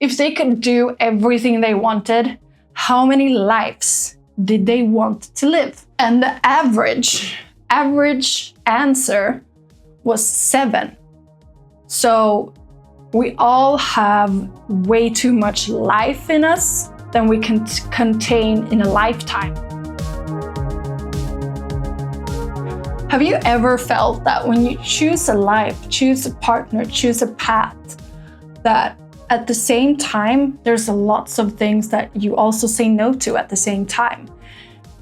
If they could do everything they wanted, how many lives did they want to live? And the average answer was 7. So we all have way too much life in us than we can contain in a lifetime. Have you ever felt that when you choose a life, choose a partner, choose a path, that at the same time, there's lots of things that you also say no to at the same time?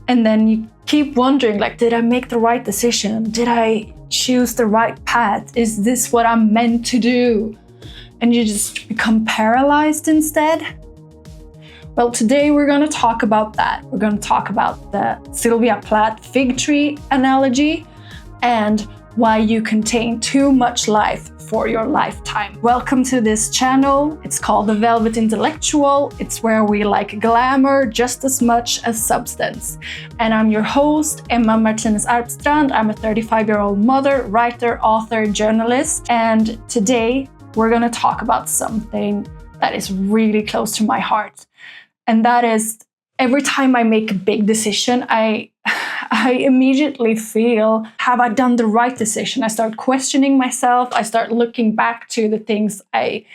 And then you keep wondering, like, did I make the right decision? Did I choose the right path? Is this what I'm meant to do? And you just become paralyzed instead? Well, today we're going to talk about that. We're going to talk about the Sylvia Plath fig tree analogy and why you contain too much life for your lifetime. Welcome to this channel. It's called The Velvet Intellectual. It's where we like glamour just as much as substance. And I'm your host, Emma Martinez Arpstrand. I'm a 35-year-old mother, writer, author, journalist. And today we're going to talk about something that is really close to my heart. And that is, every time I make a big decision, I immediately feel, have I done the right decision? I start questioning myself. I start looking back to the things I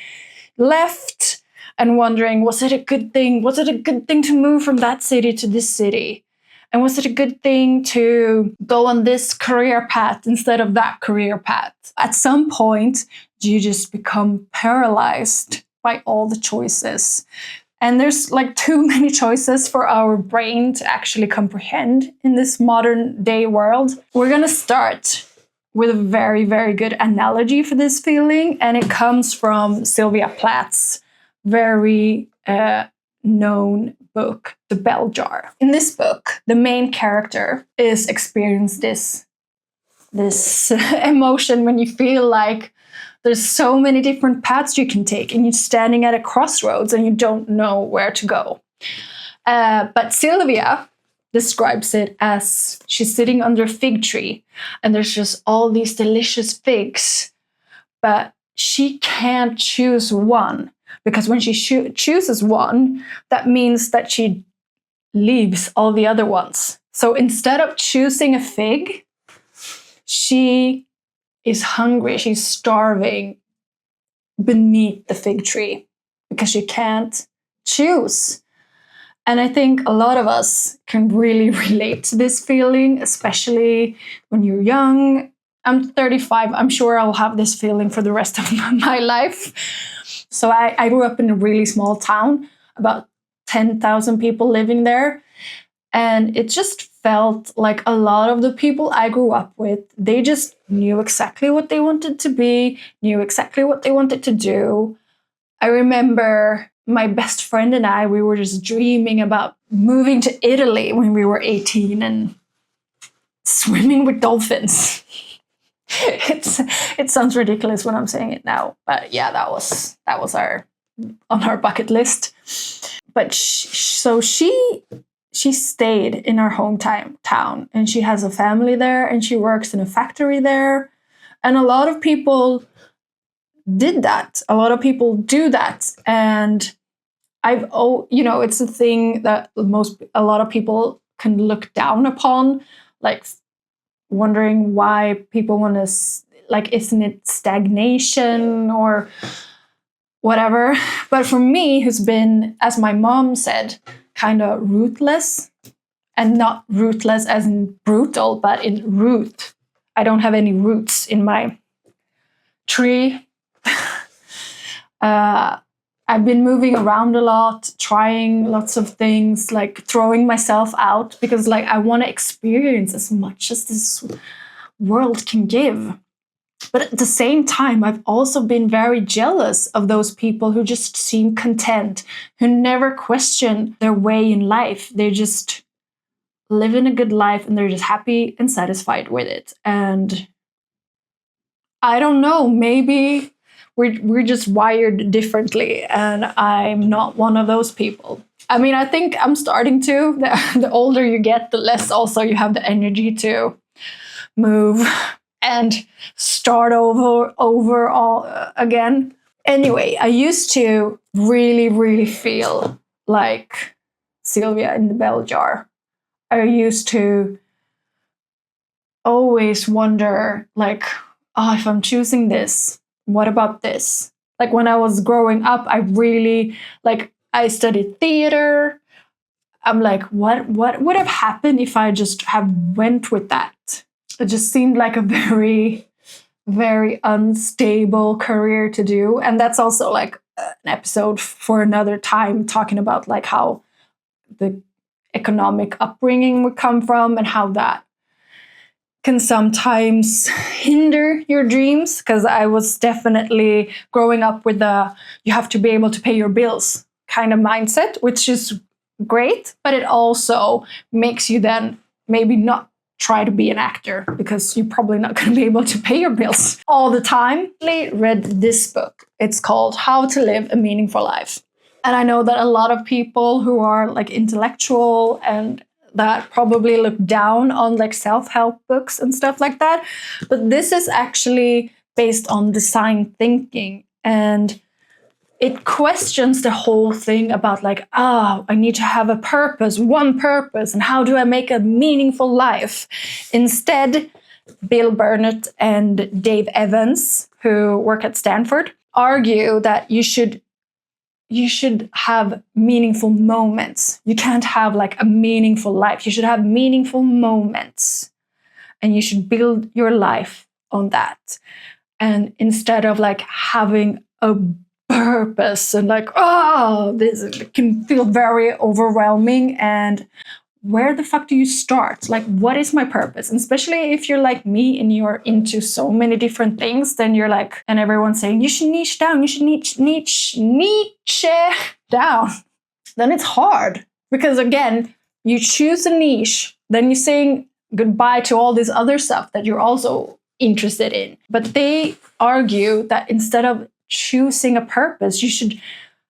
left and wondering, was it a good thing? Was it a good thing to move from that city to this city? And was it a good thing to go on this career path instead of that career path? At some point, you just become paralyzed by all the choices. And there's like too many choices for our brain to actually comprehend in this modern day world. We're going to start with a very, very good analogy for this feeling. And it comes from Sylvia Plath's very known book, The Bell Jar. In this book, the main character is experiencing this emotion when you feel like there's so many different paths you can take and you're standing at a crossroads and you don't know where to go. But Sylvia describes it as she's sitting under a fig tree and there's just all these delicious figs, but she can't choose one because when she chooses one, that means that she leaves all the other ones. So instead of choosing a fig, she is hungry, she's starving beneath the fig tree because she can't choose. And I think a lot of us can really relate to this feeling, especially when you're young. I'm 35, I'm sure I'll have this feeling for the rest of my life. So I grew up in a really small town, about 10,000 people living there. And it just felt like a lot of the people I grew up with, they just knew exactly what they wanted to be, knew exactly what they wanted to do. I remember my best friend and I, we were just dreaming about moving to Italy when we were 18 and swimming with dolphins. It sounds ridiculous when I'm saying it now, but yeah, that was on our bucket list. But she stayed in our hometown and she has a family there and she works in a factory there. And a lot of people did that. A lot of people do that. And it's a thing that a lot of people can look down upon, like wondering why people want to, like, isn't it stagnation or whatever? But for me, who's been, as my mom said, kind of rootless, and not rootless as in brutal, but in root. I don't have any roots in my tree. I've been moving around a lot, trying lots of things, like throwing myself out because like I want to experience as much as this world can give. But at the same time, I've also been very jealous of those people who just seem content, who never question their way in life. They just live in a good life and they're just happy and satisfied with it. And I don't know, maybe we're just wired differently and I'm not one of those people. I mean, I think I'm starting to. The older you get, the less also you have the energy to move and start over all again. Anyway, I used to really, really feel like Sylvia in the bell jar. I used to always wonder, like, oh, if I'm choosing this, what about this? Like when I was growing up, I really, like, I studied theater. I'm like, what would have happened if I just have went with that? It just seemed like a very, very unstable career to do. And that's also like an episode for another time, talking about like how the economic upbringing would come from and how that can sometimes hinder your dreams. Because I was definitely growing up with the you have to be able to pay your bills kind of mindset, which is great, but it also makes you then maybe not try to be an actor because you're probably not going to be able to pay your bills all the time. I read this book. It's called How to Live a Meaningful Life. And I know that a lot of people who are like intellectual and that probably look down on like self-help books and stuff like that. But this is actually based on design thinking, and it questions the whole thing about like, oh, I need to have a purpose, one purpose, and how do I make a meaningful life? Instead, Bill Burnett and Dave Evans, who work at Stanford, argue that you should have meaningful moments. You can't have like a meaningful life. You should have meaningful moments, and you should build your life on that. And instead of like having a purpose and like, oh, this can feel very overwhelming. And where the fuck do you start? Like, what is my purpose? And especially if you're like me and you're into so many different things, then you're like, and everyone's saying, you should niche down, you should niche down. Then it's hard because again, you choose a niche, then you're saying goodbye to all this other stuff that you're also interested in. But they argue that instead of choosing a purpose, you should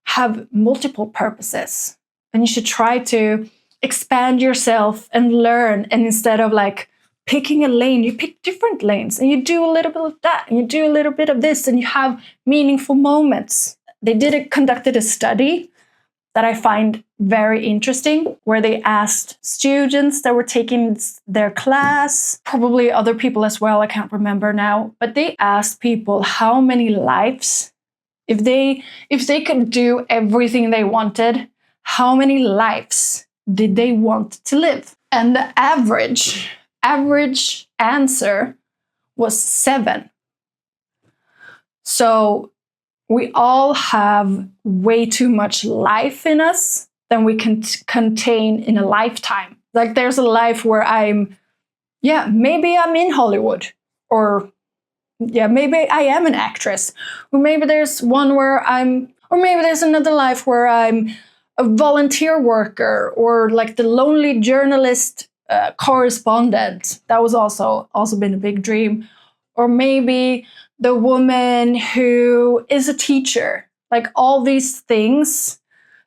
have multiple purposes and you should try to expand yourself and learn. And instead of like picking a lane, you pick different lanes and you do a little bit of that and you do a little bit of this and you have meaningful moments. They conducted a study that I find very interesting, where they asked students that were taking their class, probably other people as well, I can't remember now, but they asked people how many lives, if they could do everything they wanted, how many lives did they want to live? And the average answer was 7. So we all have way too much life in us than we can contain in a lifetime. Like there's a life where maybe I'm in Hollywood, or maybe I am an actress, or maybe there's one where or maybe there's another life where I'm a volunteer worker, or like the lonely journalist correspondent. That was also been a big dream. Or maybe the woman who is a teacher. Like all these things,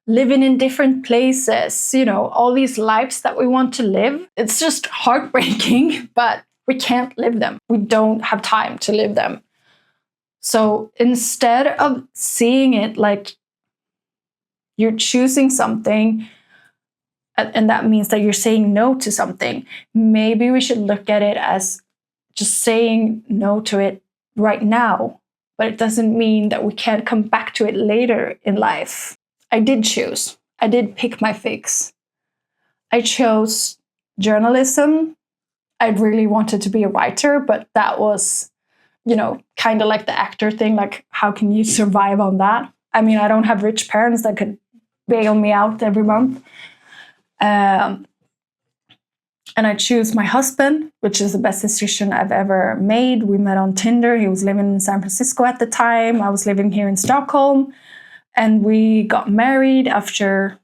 living in different places, all these lives that we want to live. It's just heartbreaking, but we can't live them. We don't have time to live them. So instead of seeing it like you're choosing something, and that means that you're saying no to something, maybe we should look at it as just saying no to it right now. But it doesn't mean that we can't come back to it later in life. I did choose. I did pick my fix. I chose journalism. I really wanted to be a writer, but that was, kind of like the actor thing. Like, how can you survive on that? I mean, I don't have rich parents that could bail me out every month. And I choose my husband, which is the best decision I've ever made. We met on Tinder. He was living in San Francisco at the time. I was living here in Stockholm. And we got married after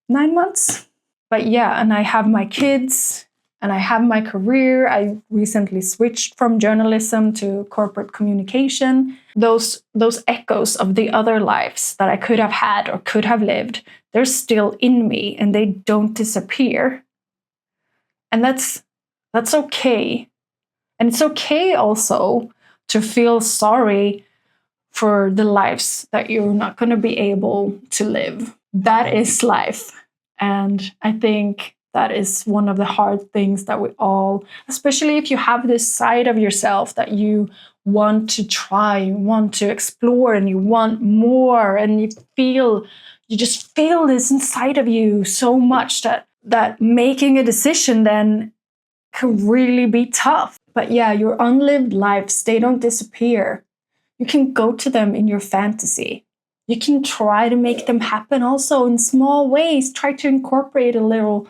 9 months. But yeah, and I have my kids and I have my career. I recently switched from journalism to corporate communication. Those echoes of the other lives that I could have had or could have lived, they're still in me and they don't disappear. And that's okay. And it's okay also to feel sorry for the lives that you're not going to be able to live. That is life. And I think that is one of the hard things that we all, especially if you have this side of yourself that you want to try, you want to explore, and you want more, and you just feel this inside of you so much that making a decision then can really be tough. But yeah, your unlived lives, they don't disappear. You can go to them in your fantasy. You can try to make them happen also in small ways. Try to incorporate a little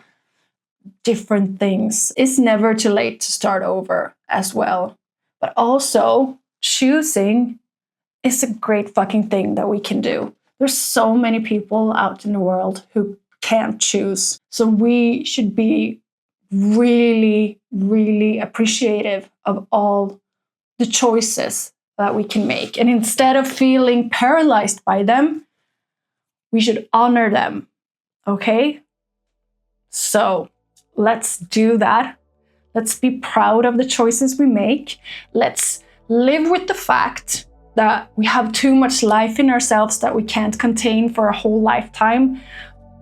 different things. It's never too late to start over as well. But also, choosing is a great fucking thing that we can do. There's so many people out in the world who can't choose. So we should be really, really appreciative of all the choices that we can make. And instead of feeling paralyzed by them, we should honor them. Okay? So let's do that. Let's be proud of the choices we make. Let's live with the fact that we have too much life in ourselves that we can't contain for a whole lifetime,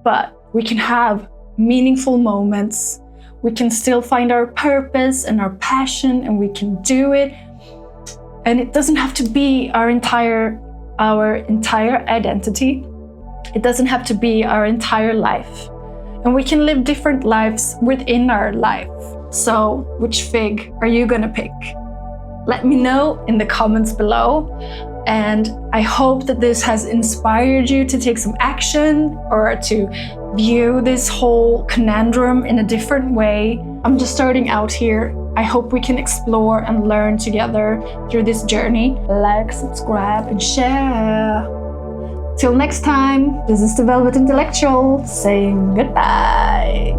but we can have meaningful moments. We can still find our purpose and our passion, and we can do it. And it doesn't have to be our entire identity. It doesn't have to be our entire life. And we can live different lives within our life. So, which fig are you gonna pick? Let me know in the comments below. And I hope that this has inspired you to take some action or to view this whole conundrum in a different way. I'm just starting out here. I hope we can explore and learn together through this journey. Like, subscribe, and share. Till next time, this is the Velvet Intellectual saying goodbye.